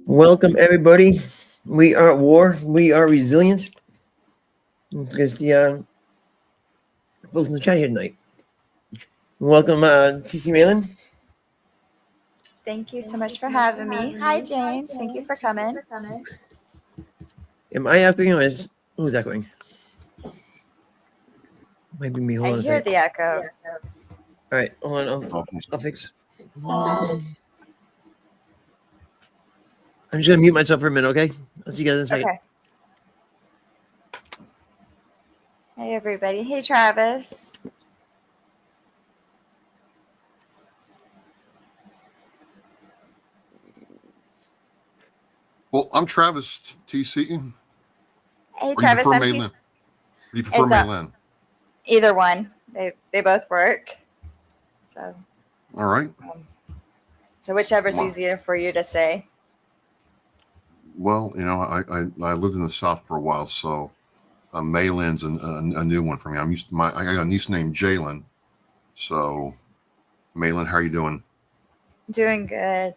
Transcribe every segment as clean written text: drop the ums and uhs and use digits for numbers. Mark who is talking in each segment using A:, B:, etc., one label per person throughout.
A: Welcome, everybody. We are at war. We are resilient. Because the folks in the chat here tonight. Welcome, TC MAELYNN.
B: Thank you so much for having me. Hi, James. Thank you for coming.
A: Am I echoing or is who's echoing? Might be me. Hold on
B: I
A: a
B: hear
A: second.
B: the echo.
A: All right, hold on. I'll fix. I'm just gonna mute myself for a minute, okay? I'll see you guys in a second.
B: Okay. Hey, everybody. Hey, Travis.
C: Well, I'm Travis, TC.
B: Hey, Travis. I'm TC.
C: Do you prefer MAELYNN?
B: Either one. They both work. So.
C: All right.
B: So whichever's easier for you to say.
C: Well, you know, I lived in the South for a while, so MAELYNN's a new one for me. I got a niece named Jalen. So, MAELYNN, how are you doing?
B: Doing good.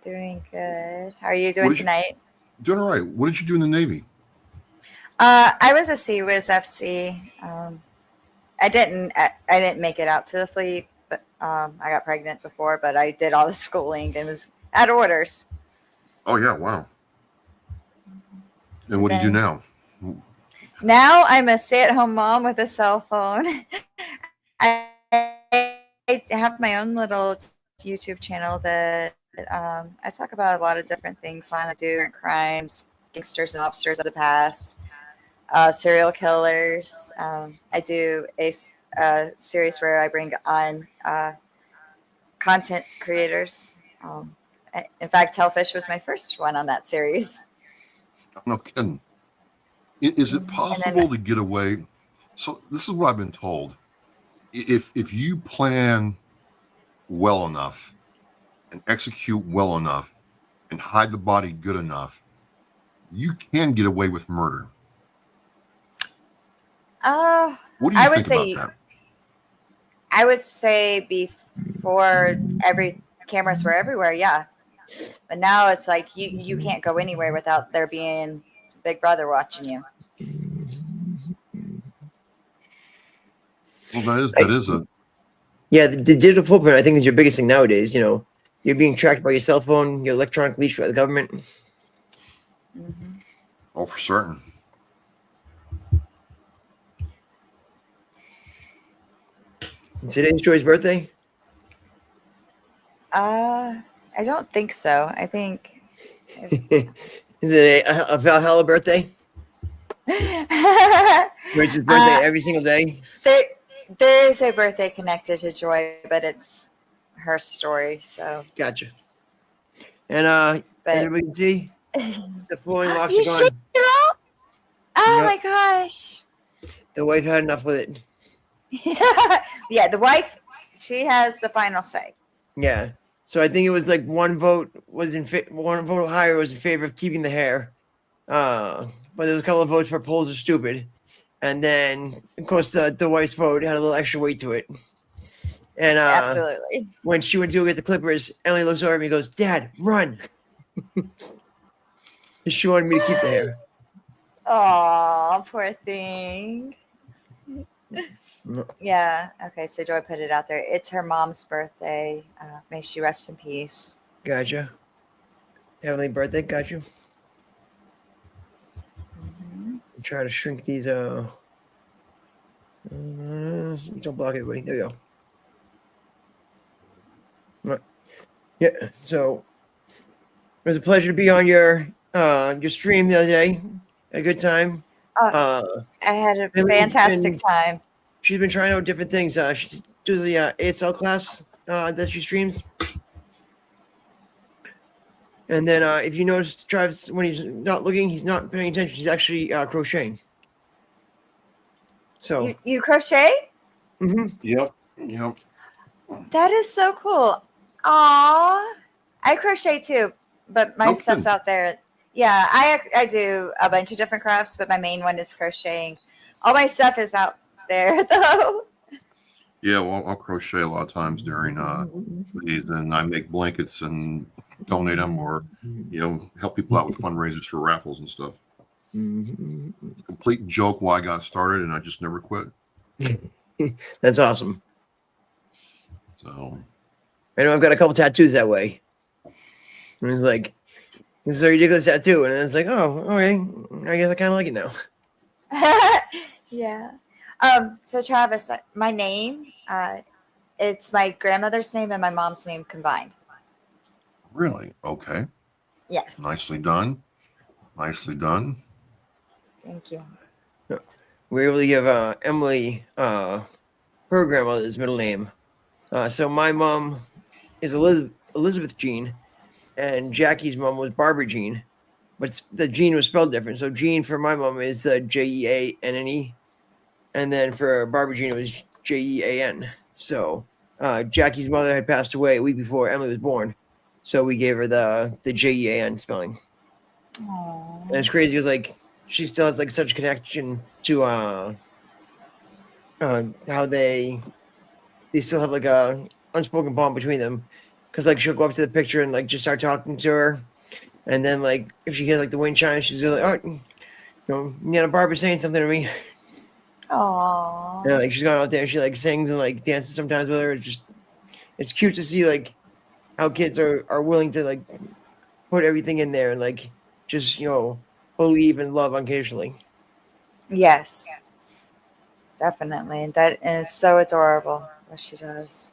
B: How are you doing tonight?
C: Doing all right. What did you do in the Navy?
B: I was a CWIS FC. I didn't make it out to the fleet, but I got pregnant before. But I did all the schooling and was at orders.
C: Oh yeah! Wow. And what do you do now?
B: Now I'm a stay-at-home mom with a cell phone. I have my own little YouTube channel that I talk about a lot of different things. I do crimes, gangsters and mobsters of the past, serial killers. I do a series where I bring on content creators. In fact, Tellfish was my first one on that series.
C: No kidding. Is it possible to get away? So this is what I've been told. If you plan well enough and execute well enough and hide the body good enough, you can get away with murder. What do you think about that?
B: I would say before cameras were everywhere, yeah. But now it's like you can't go anywhere without there being Big Brother watching you.
C: Well, that is a...
A: Yeah, the digital footprint, I think, is your biggest thing nowadays. You know, you're being tracked by your cell phone, your electronic leash by the government.
B: Mm-hmm.
C: Oh, for certain.
A: Today's Joy's birthday?
B: I don't think so. I think...
A: Is it a Valhalla birthday? Joy's birthday every single day?
B: There is a birthday connected to Joy, but it's her story, so...
A: Gotcha. And as everybody can see, the flowing locks are gone.
B: Oh, my gosh.
A: The wife had enough with it.
B: Yeah, the wife, she has the final say.
A: Yeah. So I think it was like one vote higher was in favor of keeping the hair. But there was a couple of votes for polls are stupid. And then, of course, the wife's vote had a little extra weight to it. And
B: absolutely.
A: When she went to go get the clippers, Emily looks over at me and goes, "Dad, run." She wanted me to keep the hair.
B: Oh, poor thing. Yeah. Okay. So Joy put it out there. It's her mom's birthday. May she rest in peace.
A: Gotcha. Heavenly birthday. Got you. I'm trying to shrink these. Don't block it, buddy. There you go. Yeah. So it was a pleasure to be on your stream the other day. Had a good time.
B: I had a fantastic time.
A: She's been trying out different things. She does the ASL class that she streams. And then if you notice, Travis, when he's not looking, he's not paying attention. He's actually crocheting. So
B: you crochet?
A: Mm-hmm.
C: Yep. You know,
B: That is so cool. Aw. I crochet too, but my
C: No
B: stuff's
C: kidding.
B: out there. Yeah, I do a bunch of different crafts, but my main one is crocheting. All my stuff is out there though.
C: yeah, well, I'll crochet a lot of times during these, and I make blankets and donate them, or help people out with fundraisers for raffles and stuff. It's a complete joke why I got started, and I just never quit.
A: That's awesome.
C: So
A: I know I've got a couple tattoos that way. And it's like, this is a ridiculous tattoo. And then it's like, oh, okay. I guess I kind of like it now.
B: Yeah. So Travis, my name, it's my grandmother's name and my mom's name combined.
C: really, okay,
B: Yes.
C: nicely done, nicely done.
B: Thank you.
A: We were able to give Emily her grandmother's middle name. So my mom is Elizabeth Jean, and Jackie's mom was Barbara Jean, but the Jean was spelled different. So Jean for my mom is the Jeanne, and then for Barbara Jean it was Jean. So Jackie's mother had passed away a week before Emily was born, so we gave her the Jean spelling.
B: Aww.
A: And it's crazy. It was like she still has like such a connection to how they still have like a unspoken bond between them, because like she'll go up to the picture and like just start talking to her, and then like if she hears like the wind chime, she's like, oh, Nana Barbara's saying something to me.
B: Aww.
A: Yeah, like she's gone out there, she like sings and like dances sometimes with her. It's cute to see like how kids are willing to like put everything in there and like just believe and love unconditionally.
B: Yes. Definitely. That is so adorable what she does.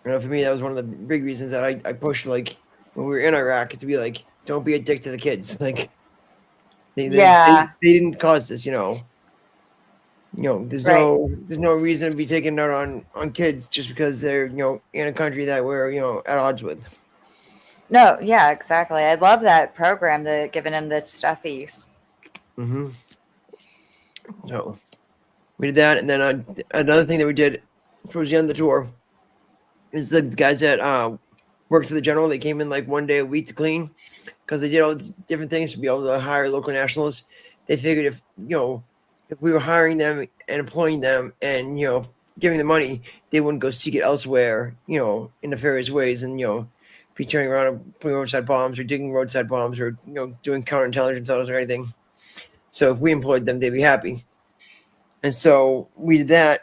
A: For me, that was one of the big reasons that I pushed like when we were in Iraq to be like, don't be a dick to the kids. Like they didn't cause this, there's
B: Right.
A: there's no reason to be taking out on kids just because they're in a country that we're at odds with.
B: No, yeah, exactly. I love that program, the giving them the stuffies.
A: Mm-hmm. So we did that, and then another thing that we did towards the end of the tour is the guys that worked for the general. They came in like one day a week to clean because they did all these different things to be able to hire local nationals. They figured if we were hiring them and employing them and giving them money, they wouldn't go seek it elsewhere, in nefarious ways, and be turning around and putting roadside bombs or digging roadside bombs or doing counterintelligence autos or anything. So if we employed them, they'd be happy. And so we did that.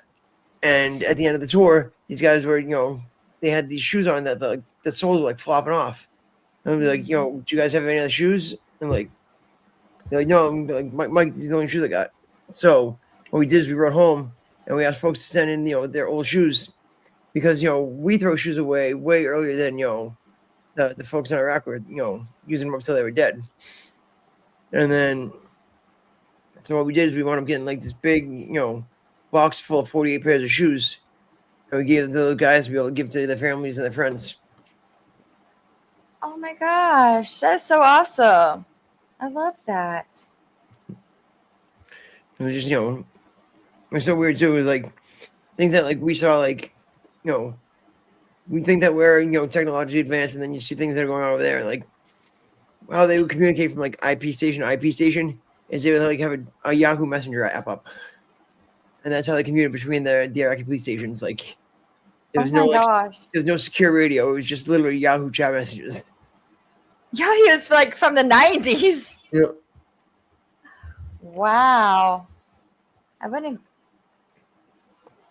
A: And at the end of the tour, these guys were, they had these shoes on that the soles were like flopping off. And I'd be like, do you guys have any other shoes? And they're like, no, I'm like, Mike, these are the only shoes I got. So what we did is we wrote home and we asked folks to send in, their old shoes, because, we throw shoes away way earlier than, the folks in Iraq were, using them up until they were dead. And then, so what we did is we wound up getting like this big, box full of 48 pairs of shoes. And we gave them to those guys to be able to give to their families and their friends.
B: Oh my gosh, that's so awesome. I love that.
A: It was just, it was so weird too. It was like things that like we saw, like, we think that we're, technologically advanced, and then you see things that are going on over there, and like how they would communicate from like IP station to IP station is they would like have a Yahoo Messenger app up. And that's how they communicate between the Iraqi police stations. Like there was no secure radio. It was just literally Yahoo chat messages.
B: Yeah, he was like from the 90s.
A: Yeah.
B: Wow. I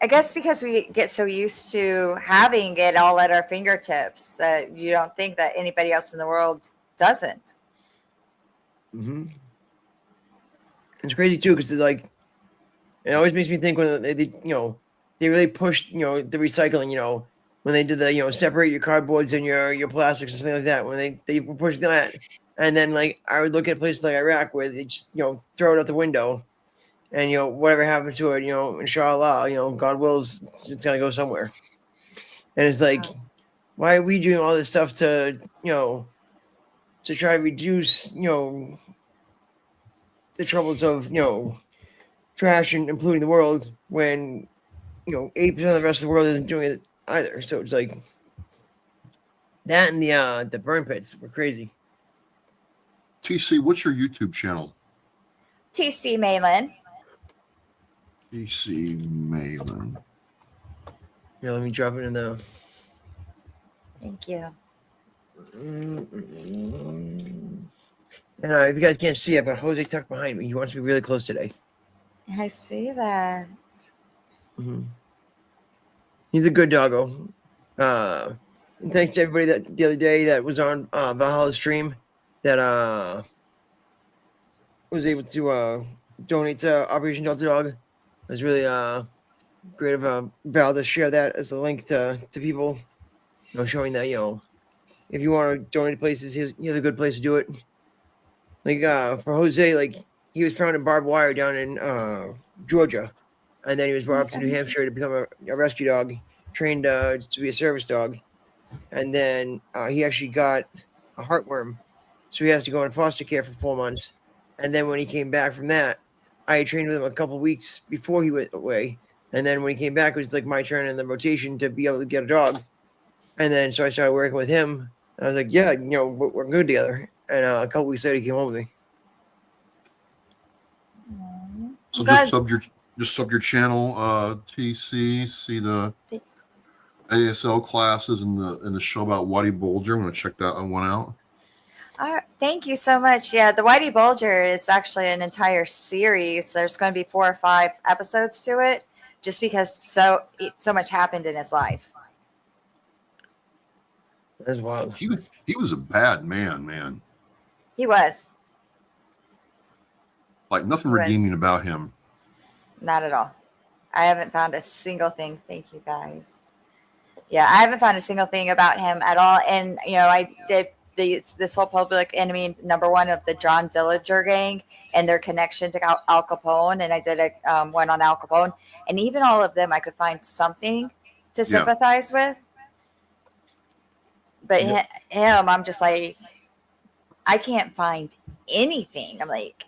B: guess because we get so used to having it all at our fingertips that you don't think that anybody else in the world doesn't.
A: Mm-hmm. It's crazy too, because it's like, it always makes me think when they really pushed, the recycling, when they did the, separate your cardboards and your plastics and something like that, when they were pushing that. And then like, I would look at places like Iraq where they just, throw it out the window, and, whatever happens to it, inshallah, God wills, it's going to go somewhere. And it's like, why are we doing all this stuff to try to reduce, the troubles of, trash and polluting the world when 80% of the rest of the world isn't doing it either. So it's like that, and the burn pits were crazy.
C: TC, what's your YouTube channel?
B: TC MAELYNN.
C: TC MAELYNN.
A: Yeah, let me drop it in the.
B: Thank you.
A: And if you guys can't see it, but Jose tucked behind me. He wants to be really close today.
B: I see that.
A: Mm-hmm. He's a good doggo. And thanks to everybody that the other day that was on Valhalla's stream that was able to donate to Operation Delta Dog. It was really great of Val to share that as a link to people, showing that if you want to donate places, here's a good place to do it. Like for Jose, like he was found in barbed wire down in Georgia, and then he was brought up to New Hampshire to become a rescue dog, trained to be a service dog, and then he actually got a heartworm, so he has to go in foster care for 4 months. And then when he came back from that, I had trained with him a couple of weeks before he went away, and then when he came back, it was like my turn in the rotation to be able to get a dog. And then so I started working with him. I was like, yeah, we're good together. And a couple weeks later, he came home with me.
C: So just sub your channel, TC. See the ASL classes and the show about Whitey Bulger. I'm gonna check that one out.
B: Thank you so much. Yeah, the Whitey Bulger is actually an entire series. There's going to be 4 or 5 episodes to it, just because so much happened in his life.
A: That's wild.
C: He was a bad man.
B: He was.
C: Like nothing redeeming about him. Not
B: at all. I haven't found a single thing. Thank you guys. Yeah, I haven't found a single thing about him at all. And I did this whole Public Enemy #1 of the John Dillinger gang and their connection to Al Capone, and I did one on Al Capone, and even all of them, I could find something to sympathize with. But him, I'm just like, I can't find anything. I'm like,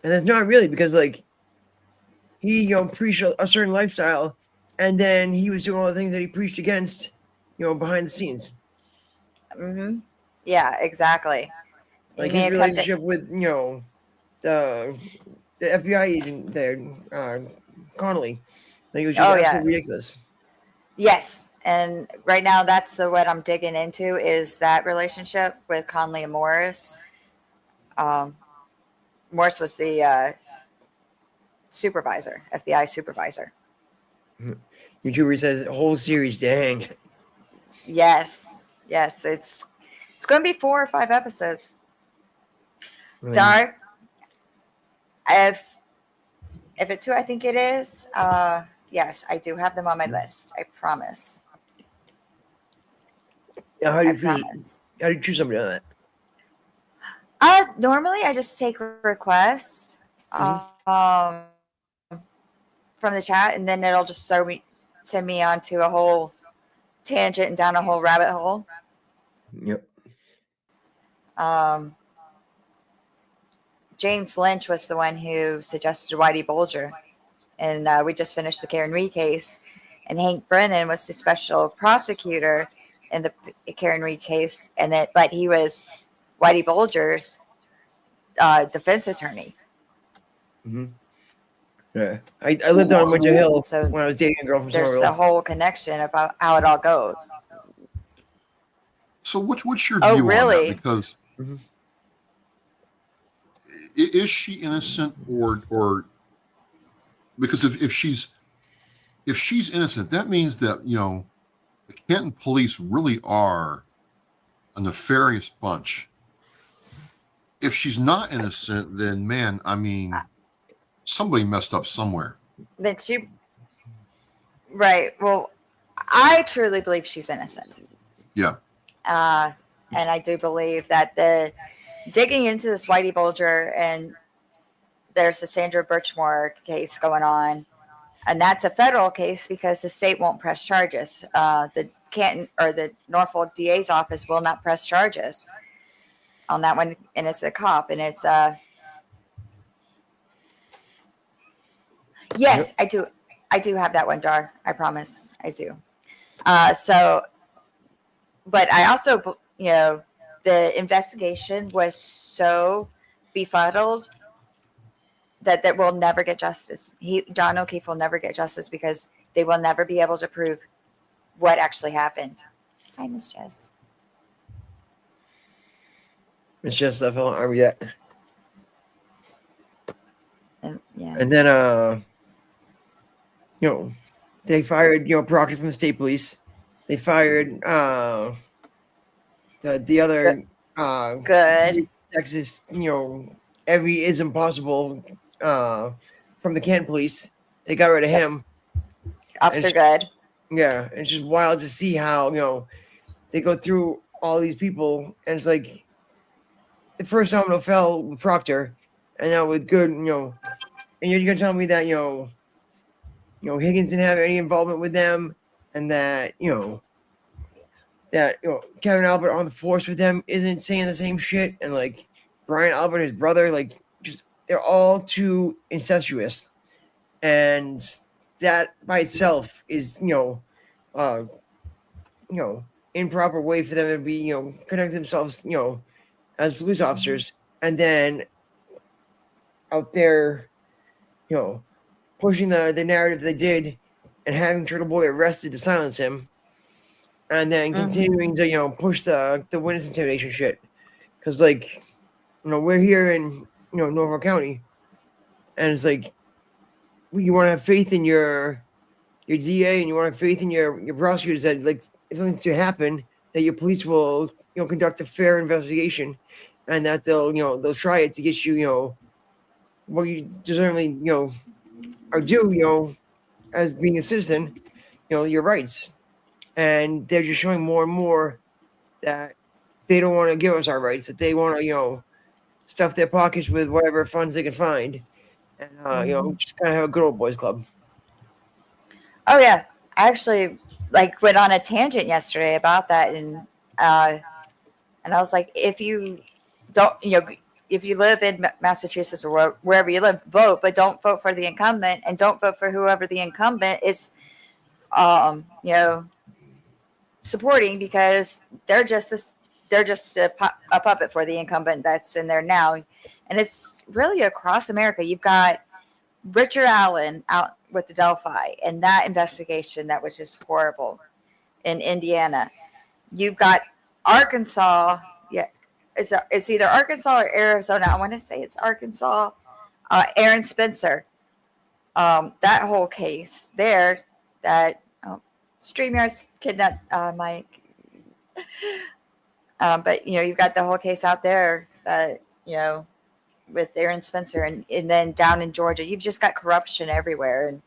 A: and it's not really, because like he preached a certain lifestyle, and then he was doing all the things that he preached against, behind the scenes.
B: Mm-hmm. Yeah, exactly.
A: Like his relationship with the FBI agent there, Connolly. Like it was just absolutely ridiculous.
B: Yes. And right now, that's what I'm digging into, is that relationship with Conley and Morris. Morris was the supervisor, FBI supervisor.
A: YouTuber says whole series, dang.
B: Yes, it's going to be 4 or 5 episodes. Dark. If it's who I think it is, yes, I do have them on my list. I promise.
A: Yeah, how do you choose somebody on
B: that? Normally I just take a request from the chat, and then it'll just send me onto a whole tangent and down a whole rabbit hole.
A: Yep.
B: James Lynch was the one who suggested Whitey Bulger, and we just finished the Karen Reed case, and Hank Brennan was the special prosecutor in the Karen Reed case, but he was Whitey Bulger's defense attorney.
A: Mm-hmm. Yeah, I lived on Winter Hill when I was dating a girl from
B: Somerville. There's a whole connection about how it all goes.
C: So what's your view on that? Because is she innocent, or because if she's innocent, that means that the Canton police really are a nefarious bunch. If she's not innocent, then man, I mean, somebody messed up somewhere.
B: Right. Well, I truly believe she's innocent.
C: Yeah.
B: And I do believe that the digging into this Whitey Bulger, and there's the Sandra Birchmore case going on, and that's a federal case because the state won't press charges. The Canton or the Norfolk DA's office will not press charges on that one, and it's a cop, and it's Yes, I do. I do have that one, Dar. I promise. I do. So, but I also, the investigation was so befuddled that will never get justice. John O'Keefe will never get justice because they will never be able to prove what actually happened. Hi, Miss Jess.
A: It's just I fell arm yet.
B: And yeah.
A: And then they fired Proctor from the state police. They fired the other
B: Good.
A: Texas, every ism possible from the Canton police. They got rid of him.
B: Officer Good.
A: Yeah, it's just wild to see how they go through all these people, and it's like the first domino fell with Proctor, and now with Good, and you're gonna tell me that Higgins didn't have any involvement with them, and that Kevin Albert on the force with them isn't saying the same shit, and like Brian Albert, his brother, like just they're all too incestuous, and that by itself is improper way for them to be conduct themselves as police officers, and then out there pushing the narrative they did and having Turtle Boy arrested to silence him, and then continuing to push the witness intimidation shit, because like we're here in Norfolk County, and it's like you want to have faith in your DA, and you want to have faith in your prosecutors that like if something's to happen, that your police will conduct a fair investigation, and that they'll try it to get you what you deservedly are due as being a citizen, your rights. And they're just showing more and more that they don't want to give us our rights, that they want to stuff their pockets with whatever funds they can find, and just kind of have a good old boys club.
B: Oh yeah, I actually went on a tangent yesterday about that, and I was like, if you don't, if you live in Massachusetts or wherever you live, vote, but don't vote for the incumbent, and don't vote for whoever the incumbent is, supporting, because they're just a puppet for the incumbent that's in there now, and it's really across America. You've got Richard Allen out with the Delphi and that investigation that was just horrible in Indiana. You've got Arkansas. Yeah, it's either Arkansas or Arizona. I want to say it's Arkansas. Aaron Spencer. That whole case there. That StreamYard's kidnapped Mike. But you've got the whole case out there that with Aaron Spencer, and then down in Georgia, you've just got corruption everywhere. And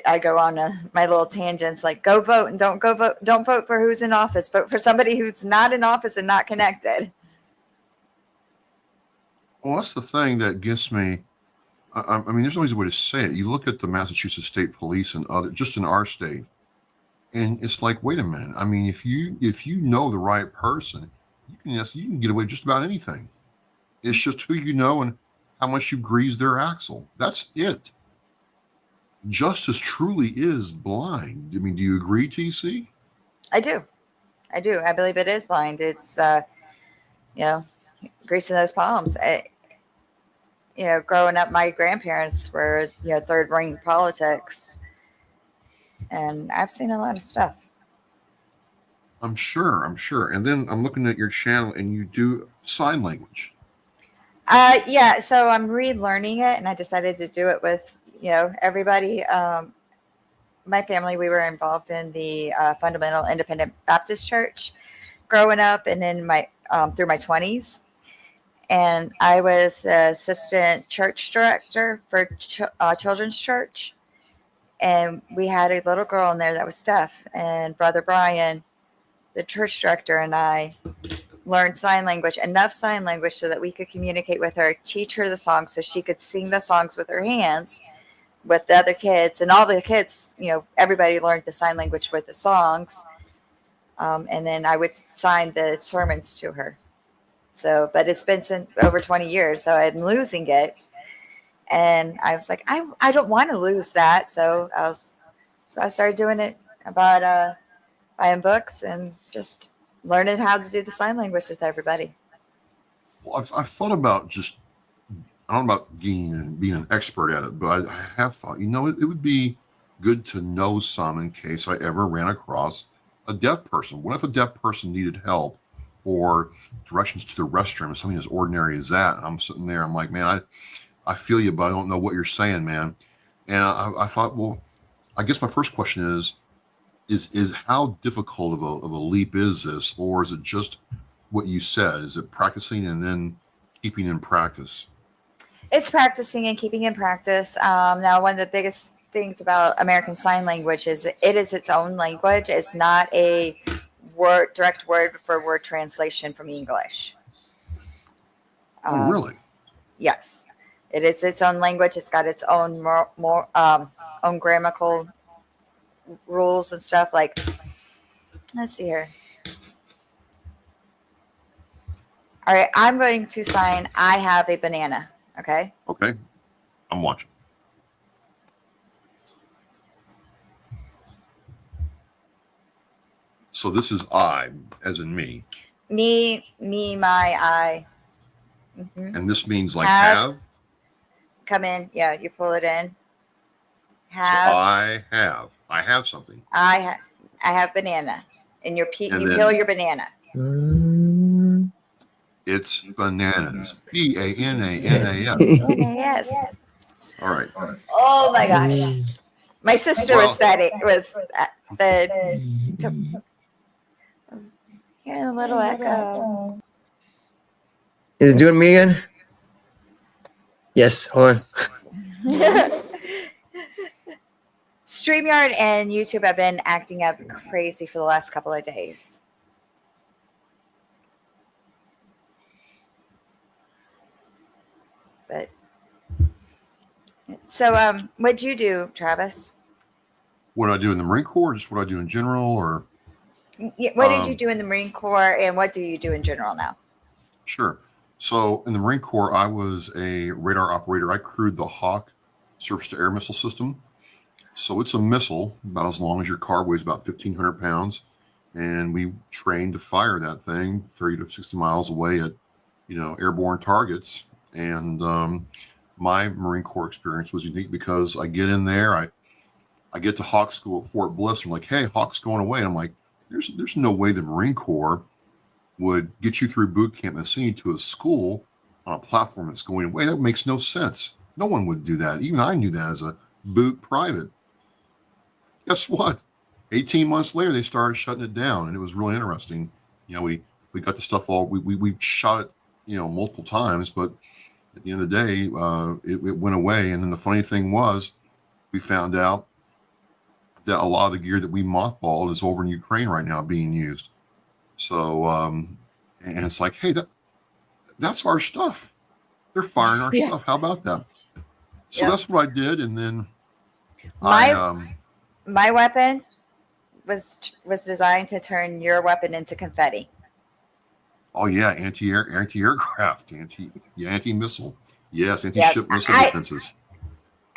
B: I go on my little tangents, like go vote and don't vote for who's in office. Vote for somebody who's not in office and not connected.
C: Well, that's the thing that gets me. I mean, there's no easy way to say it. You look at the Massachusetts State Police and other, just in our state, and it's like, wait a minute. I mean, if you know the right person, you can get away with just about anything. It's just who you know and how much you've greased their axle. That's it. Justice truly is blind. I mean, do you agree, TC?
B: I do. I believe it is blind. It's greasing those palms. Growing up, my grandparents were third ring politics, and I've seen a lot of stuff.
C: I'm sure. And then I'm looking at your channel, and you do sign language.
B: Yeah. So I'm relearning it, and I decided to do it with everybody. My family, we were involved in the Fundamental Independent Baptist Church growing up, and in my through my 20s. And I was assistant church director for children's church. And we had a little girl in there that was deaf. And Brother Brian, the church director, and I learned enough sign language so that we could communicate with her, teach her the songs so she could sing the songs with her hands with the other kids. And all the kids, everybody learned the sign language with the songs. And then I would sign the sermons to her. So, but it's been over 20 years, so I'm losing it. And I was like, I don't want to lose that. So I started doing it about buying books and just learning how to do the sign language with everybody.
C: Well, I've thought about just, I don't know about being an expert at it, but I have thought, it would be good to know some in case I ever ran across a deaf person. What if a deaf person needed help or directions to the restroom, something as ordinary as that? And I'm sitting there, I'm like, man, I feel you, but I don't know what you're saying, man. And I thought, well, I guess my first question is how difficult of a leap is this, or is it just what you said? Is it practicing and then keeping in practice?
B: It's practicing and keeping in practice. Now, one of the biggest things about American Sign Language is it is its own language. It's not a direct word for word translation from English.
C: Oh, really?
B: Yes, it is its own language. It's got its own own grammatical rules and stuff. Like, let's see here. All right, I'm going to sign. I have a banana. Okay.
C: Okay. I'm watching. So this is I, as in me.
B: Me, my, I. Mm-hmm.
C: And this means like have?
B: Come in. Yeah, you pull it in.
C: Have. So I have something.
B: I have banana. And you peel your banana.
C: It's bananas. BANANAS.
B: Yes.
C: All right.
B: Oh my gosh. My sister was hearing a little echo.
A: Is it doing me again? Yes, hold on.
B: StreamYard and YouTube have been acting up crazy for the last couple of days. But so what'd you do, Travis?
C: What do I do in the Marine Corps, or just what I do in general, or
B: what did you do in the Marine Corps, and what do you do in general now?
C: Sure. So in the Marine Corps, I was a radar operator. I crewed the Hawk surface-to-air missile system. So it's a missile about as long as your car, weighs about 1,500 pounds, and we trained to fire that thing 30 to 60 miles away at, airborne targets. And my Marine Corps experience was unique because I get in there, I get to Hawk School at Fort Bliss. I'm like, hey, Hawk's going away. And I'm like, there's no way the Marine Corps would get you through boot camp and send you to a school on a platform that's going away. That makes no sense. No one would do that. Even I knew that as a boot private. Guess what? 18 months later, they started shutting it down, and it was really interesting. We got the stuff we shot it, multiple times, but at the end of the day, it went away. And then the funny thing was, we found out that a lot of the gear that we mothballed is over in Ukraine right now being used. So, and it's like, hey, that's our stuff. They're firing our stuff. How about that? So that's what I did. And then
B: my weapon was designed to turn your weapon into confetti.
C: Oh yeah, anti-aircraft, anti-missile. Yes, anti-ship missile defenses.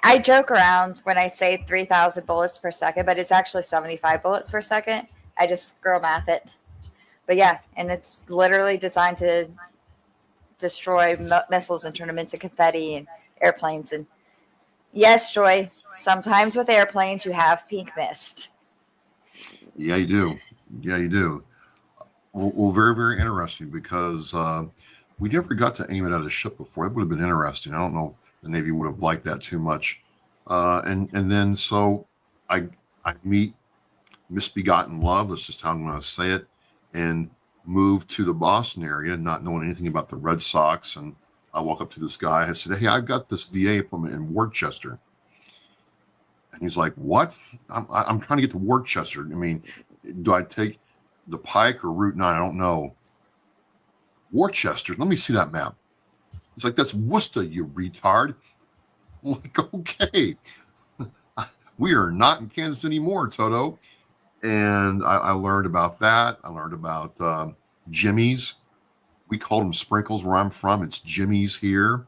B: I joke around when I say 3,000 bullets per second, but it's actually 75 bullets per second. I just girl math it. But yeah, and it's literally designed to destroy missiles and turn them into confetti and airplanes. And yes, Joy, sometimes with airplanes you have pink mist.
C: Yeah, you do. Well, very, very interesting because we never got to aim it at a ship before. That would have been interesting. I don't know if the Navy would have liked that too much. And then so I meet misbegotten love. That's just how I'm going to say it. And moved to the Boston area, not knowing anything about the Red Sox. And I walk up to this guy. I said, hey, I've got this VA appointment in Worcester. And he's like, what? I'm trying to get to Worcester. I mean, do I take the Pike or Route 9? I don't know. Worcester. Let me see that map. He's like, that's Worcester, you retard. I'm like, okay. We are not in Kansas anymore, Toto. And I learned about that. I learned about Jimmy's. We called them sprinkles where I'm from. It's Jimmy's here.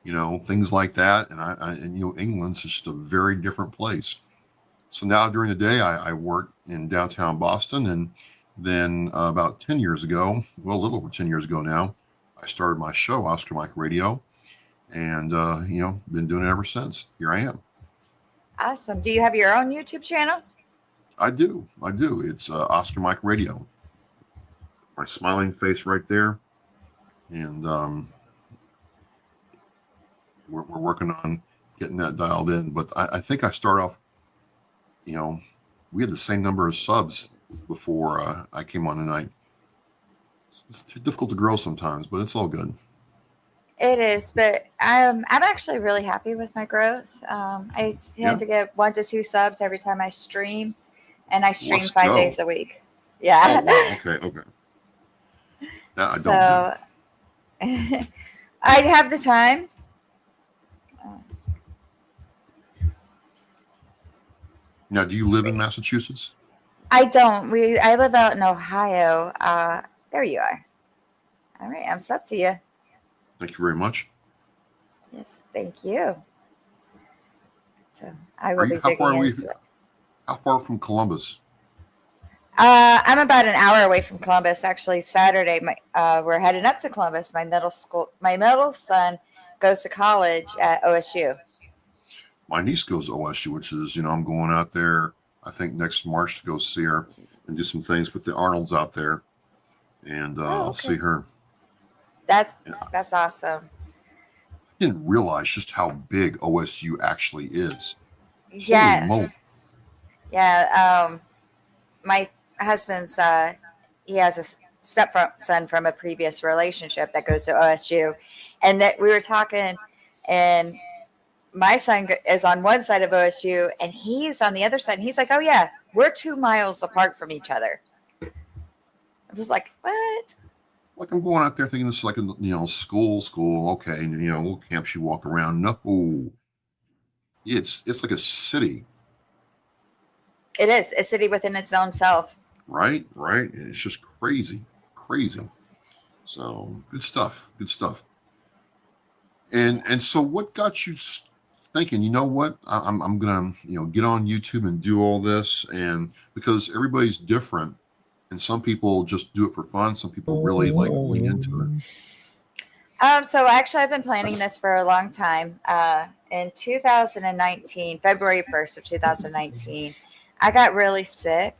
C: things like that. And England's just a very different place. So now during the day, I work in downtown Boston. And then about 10 years ago, well, a little over 10 years ago now, I started my show, Oscar Mike Radio. And, been doing it ever since. Here I am.
B: Awesome. Do you have your own YouTube channel?
C: I do. It's Oscar Mike Radio. My smiling face right there. And we're working on getting that dialed in. But I think I start off, we had the same number of subs before I came on tonight. It's too difficult to grow sometimes, but it's all good.
B: It is, but I'm actually really happy with my growth. I tend to get 1 to 2 subs every time I stream, and I stream 5 days a week. Yeah.
C: Oh, wow. Okay. That I
B: so
C: don't do.
B: I have the time.
C: Now, do you live in Massachusetts?
B: I don't. I live out in Ohio. There you are. All right, I'm sub to you.
C: Thank you very much.
B: Yes, thank you. So I will be
C: how far
B: digging into it.
C: How far from Columbus?
B: I'm about an hour away from Columbus. Actually, Saturday, we're heading up to Columbus. My middle son goes to college at OSU.
C: My niece goes to OSU, which is, I'm going out there, I think next March to go see her and do some things with the Arnolds out there. And I'll see her.
B: That's awesome.
C: I didn't realize just how big OSU actually is.
B: Yes.
C: Holy moly.
B: Yeah. My husband's, he has a stepson from a previous relationship that goes to OSU. And that we were talking, and my son is on one side of OSU and he's on the other side. And he's like, oh, yeah, we're 2 miles apart from each other. I was like, what?
C: Like I'm going out there thinking this is like a school. Okay, and little camps you walk around. No, it's like a city.
B: It is a city within its own self.
C: Right. It's just crazy. So good stuff. And so what got you thinking? You know what? I'm gonna get on YouTube and do all this, and because everybody's different. And some people just do it for fun. Some people really lean into it.
B: So actually, I've been planning this for a long time. In 2019, February 1st of 2019, I got really sick,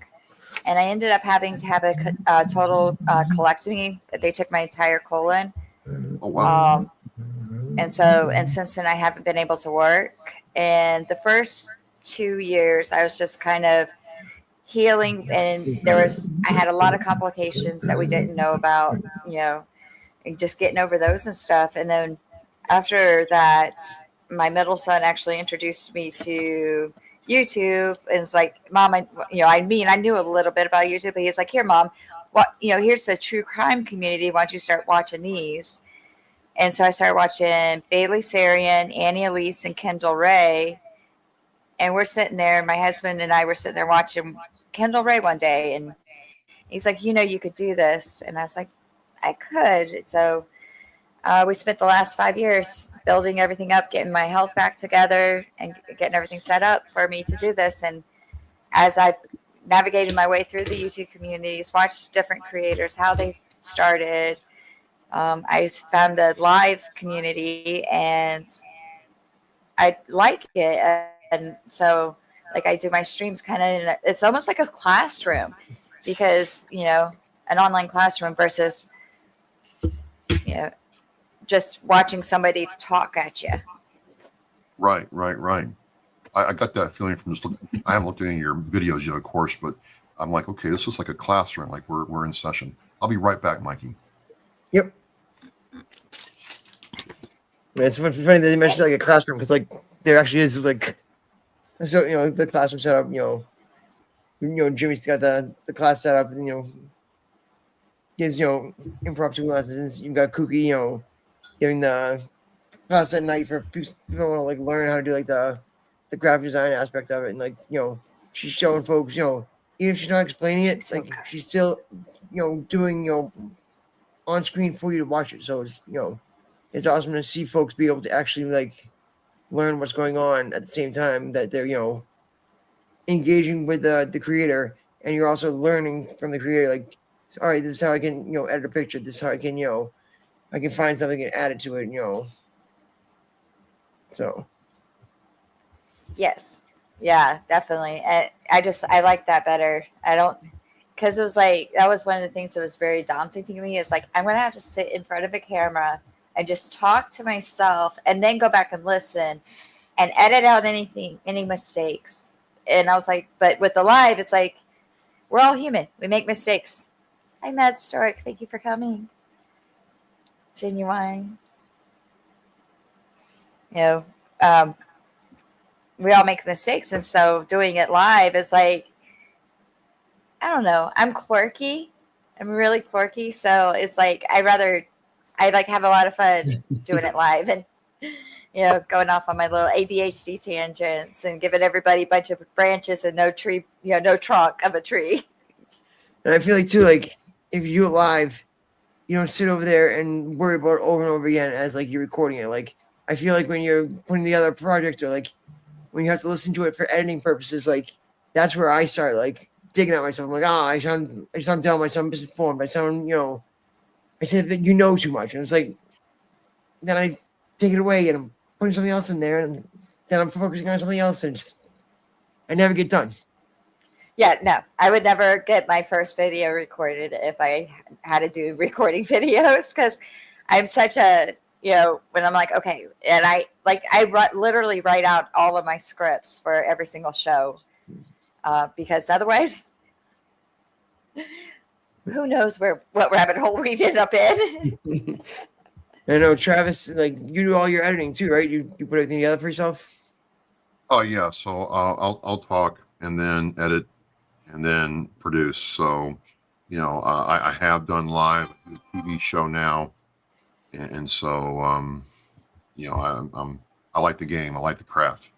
B: and I ended up having to have a total colectomy. They took my entire colon.
C: Oh wow!
B: And since then, I haven't been able to work. And the first 2 years, I was just kind of healing, and I had a lot of complications that we didn't know about, and just getting over those and stuff. And then after that, my middle son actually introduced me to YouTube, and it's like, Mom, I knew a little bit about YouTube, but he's like, here, Mom, here's the true crime community. Why don't you start watching these? And so I started watching Bailey Sarian, Annie Elise, and Kendall Ray. And we're sitting there, my husband and I were sitting there watching Kendall Ray one day, and he's like, you could do this. And I was like, I could. So we spent the last 5 years building everything up, getting my health back together, and getting everything set up for me to do this. And as I've navigated my way through the YouTube communities, watched different creators, how they started, I found the live community, and I like it. And so, I do my streams kind of, it's almost like a classroom, because, an online classroom versus, just watching somebody talk at you.
C: Right. I got that feeling from just looking. I haven't looked at any of your videos yet, of course, but I'm like, okay, this is like a classroom, like we're in session. I'll be right back, Mikey.
A: Yep. It's funny that they mentioned like a classroom, because there actually is so the classroom setup. Jimmy's got the class set up, and gives impromptu lessons. You've got Kookie, giving the class at night for people who want to learn how to do the graphic design aspect of it, and she's showing folks, even if she's not explaining it, she's still doing on screen for you to watch it. So it's it's awesome to see folks be able to actually like learn what's going on at the same time that they're engaging with the creator, and you're also learning from the creator. Like, all right, this is how I can edit a picture. This is how I can I can find something and add it to it. So
B: Yes. Yeah, definitely. I like that better. I don't, because it was like, that was one of the things that was very daunting to me. It's like, I'm going to have to sit in front of a camera and just talk to myself and then go back and listen and edit out any mistakes. And I was like, but with the live, it's like, we're all human. We make mistakes. Hi, Mad Stork. Thank you for coming. Genuine. Um, we all make mistakes. And so doing it live is like, I don't know. I'm quirky. I'm really quirky. So it's like, I like have a lot of fun doing it live and, going off on my little ADHD tangents and giving everybody a bunch of branches and no tree, no trunk of a tree.
A: and I feel like too, like if you do it live, you don't sit over there and worry about it over and over again as like you're recording it. Like I feel like when you're putting together a project or like when you have to listen to it for editing purposes, like that's where I start like digging at myself. I'm like, I sound dumb, I sound misinformed, I sound, I said that too much. And it's like then I take it away and I'm putting something else in there and then I'm focusing on something else and I never get done.
B: Yeah, no, I would never get my first video recorded if I had to do recording videos because I'm such a, when I'm like, okay, and I literally write out all of my scripts for every single show because otherwise, who knows what rabbit hole we'd end up in.
A: I know, Travis, like you do all your editing too, right? You put everything together for yourself?
C: Oh yeah, so I'll talk and then edit and then produce. So, I have done live TV show now, and so I like the game. I like the craft.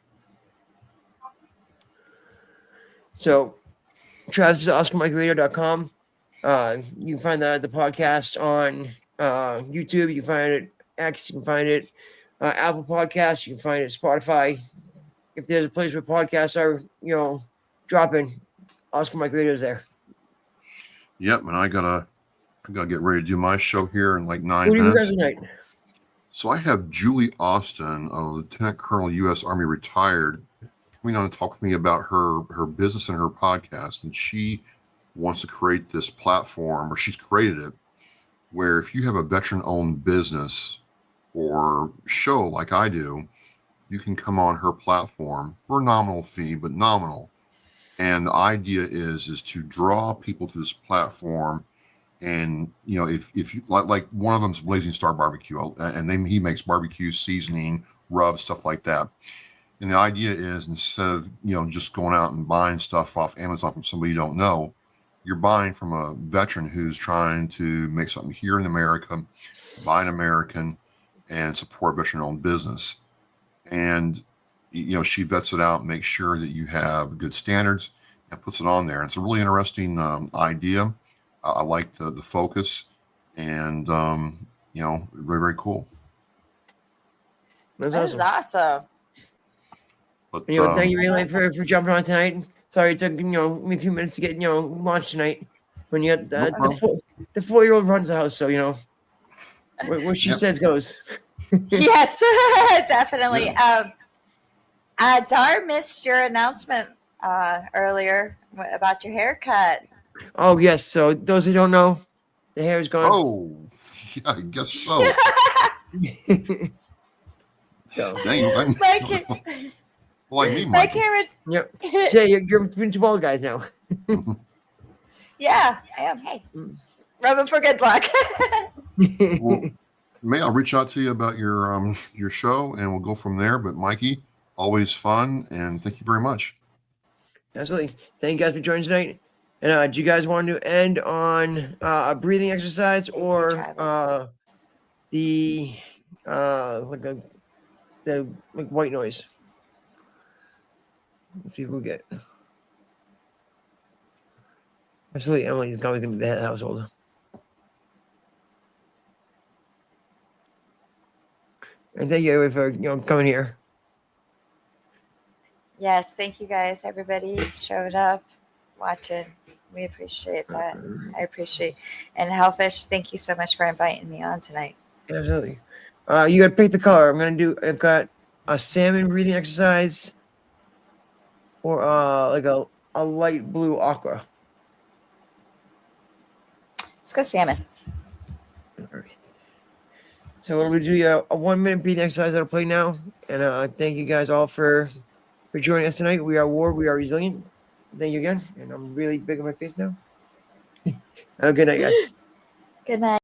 A: So Travis is OscarMikeRadio.com. You can find the podcast on YouTube. You can find it X. You can find it Apple Podcasts. You can find it Spotify. If there's a place where podcasts are, dropping, Oscar Mike Radio is there.
C: Yep, and I gotta get ready to do my show here in like 9
A: Who do you
C: minutes.
A: guys tonight?
C: So I have Julie Austin, a Lieutenant Colonel, U.S. Army retired, coming on to talk with me about her business and her podcast. And she wants to create this platform, or she's created it, where if you have a veteran-owned business or show like I do, you can come on her platform for a nominal fee, but nominal. And the idea is to draw people to this platform. And if you like one of them's Blazing Star Barbecue, and then he makes barbecue seasoning, rub, stuff like that. And the idea is instead of just going out and buying stuff off Amazon from somebody you don't know, you're buying from a veteran who's trying to make something here in America, buy an American, and support veteran-owned business. And she vets it out, makes sure that you have good standards, and puts it on there. And it's a really interesting idea. I like the focus, and very, very cool.
A: That's
B: That is awesome.
A: But thank you, MAELYNN, for jumping on tonight. Sorry it took me a few minutes to get launched tonight. When you got the 4-year-old runs the house, so what she says goes.
B: Yes, definitely. Yeah. Dar missed your announcement earlier about your haircut.
A: Oh yes. So those who don't know, the hair is gone.
C: Oh, yeah, I guess so.
A: So
C: dang, like me,
B: my
C: Michael.
B: camera.
A: Yep. Yeah, you're between two bald guys now.
B: Yeah, I am. Hey, rubbing for good luck.
C: Well, May, I'll reach out to you about your show, and we'll go from there. But Mikey, always fun, and thank you very much.
A: Absolutely. Thank you guys for joining tonight. And do you guys want to end on a breathing exercise or the white noise? Let's see if we get. Absolutely, Emily is always going to be the head of the household. And thank you for coming here.
B: Yes, thank you guys. Everybody showed up, watching. We appreciate that. I appreciate. And Hellfish, thank you so much for inviting me on tonight.
A: Absolutely. You got to pick the color. I've got a salmon breathing exercise or like a light blue aqua.
B: Let's go salmon.
A: All right. So we'll do a 1 minute breathing exercise that'll play now. And thank you guys all for joining us tonight. We are War, we are resilient. Thank you again. And I'm really big on my face now. Have a good night, guys.
B: Good night.